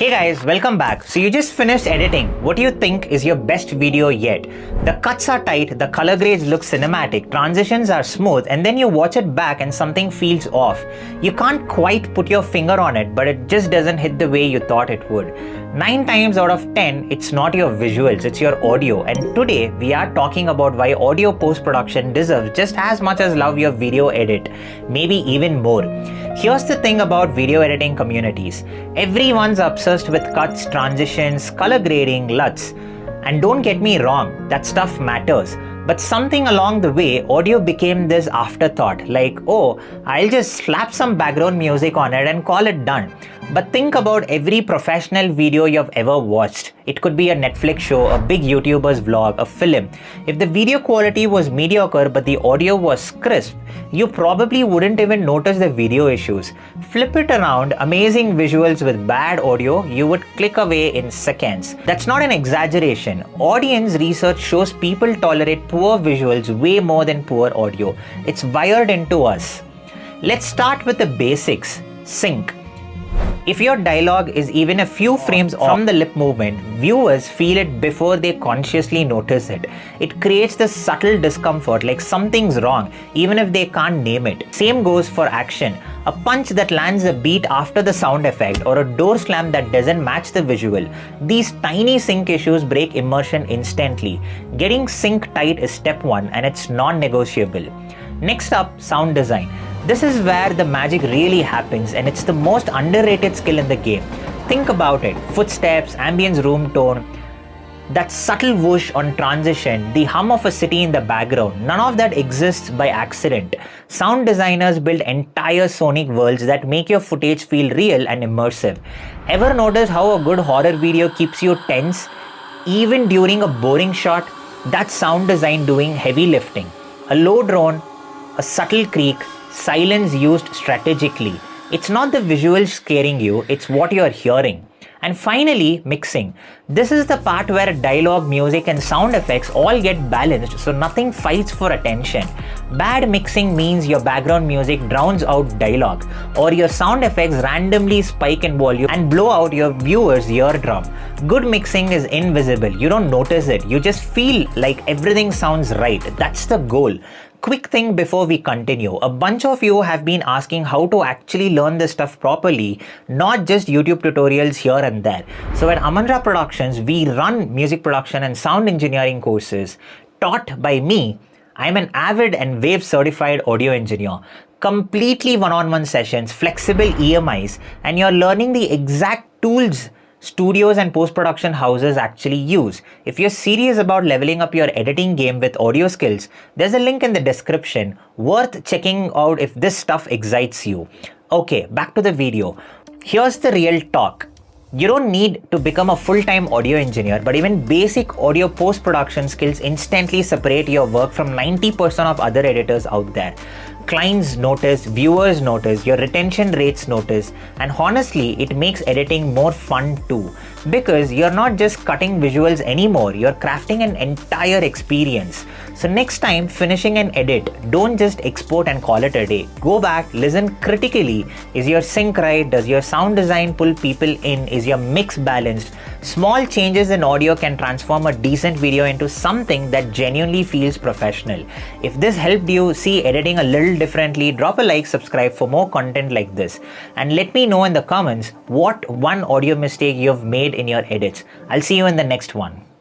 Hey guys, welcome back. So you just finished editing. What do you think is your best video yet? The cuts are tight, the color grades look cinematic, transitions are smooth, and then you watch it back and something feels off. You can't quite put your finger on it, but it just doesn't hit the way you thought it would. 9 times out of 10, it's not your visuals, it's your audio. And today, we are talking about why audio post-production deserves just as much as love your video edit, maybe even more. Here's the thing about video editing communities. Everyone's obsessed with cuts, transitions, color grading, LUTs. And don't get me wrong, that stuff matters. But something along the way, audio became this afterthought, like, oh, I'll just slap some background music on it and call it done. But think about every professional video you've ever watched. It could be a Netflix show, a big YouTuber's vlog, a film. If the video quality was mediocre but the audio was crisp, you probably wouldn't even notice the video issues. Flip it around, amazing visuals with bad audio, you would click away in seconds. That's not an exaggeration. Audience research shows people tolerate poor visuals way more than poor audio. It's wired into us. Let's start with the basics. Sync. If your dialogue is even a few frames off from the lip movement, viewers feel it before they consciously notice it. It creates this subtle discomfort, like something's wrong, even if they can't name it. Same goes for action. A punch that lands a beat after the sound effect, or a door slam that doesn't match the visual. These tiny sync issues break immersion instantly. Getting sync tight is step 1 and it's non-negotiable. Next up, sound design. This is where the magic really happens, and it's the most underrated skill in the game. Think about it. Footsteps, ambience room tone, that subtle whoosh on transition, the hum of a city in the background, none of that exists by accident. Sound designers build entire sonic worlds that make your footage feel real and immersive. Ever notice how a good horror video keeps you tense, even during a boring shot? That's sound design doing heavy lifting. A low drone, a subtle creak, silence used strategically. It's not the visuals scaring you, it's what you're hearing. And finally, mixing. This is the part where dialogue, music, and sound effects all get balanced so nothing fights for attention. Bad mixing means your background music drowns out dialogue, or your sound effects randomly spike in volume and blow out your viewer's eardrum. Good mixing is invisible, you don't notice it, you just feel like everything sounds right. That's the goal. Quick thing before we continue. A bunch of you have been asking how to actually learn this stuff properly, not just YouTube tutorials here and there. So at Amonra Productions, we run music production and sound engineering courses taught by me. I'm an Avid and Waves certified audio engineer. Completely one-on-one sessions, flexible EMIs, and you're learning the exact tools studios and post-production houses actually use. If you're serious about leveling up your editing game with audio skills, there's a link in the description. Worth checking out if this stuff excites you. Okay, back to the video. Here's the real talk. You don't need to become a full-time audio engineer, but even basic audio post-production skills instantly separate your work from 90% of other editors out there. Clients notice, viewers notice, your retention rates notice, and honestly, it makes editing more fun too. Because you're not just cutting visuals anymore, you're crafting an entire experience. So next time finishing an edit, don't just export and call it a day. Go back, listen critically. Is your sync right? Does your sound design pull people in? Is your mix balanced? Small changes in audio can transform a decent video into something that genuinely feels professional. If this helped you see editing a little differently, drop a like, subscribe for more content like this. And let me know in the comments what one audio mistake you've made in your edits. I'll see you in the next one.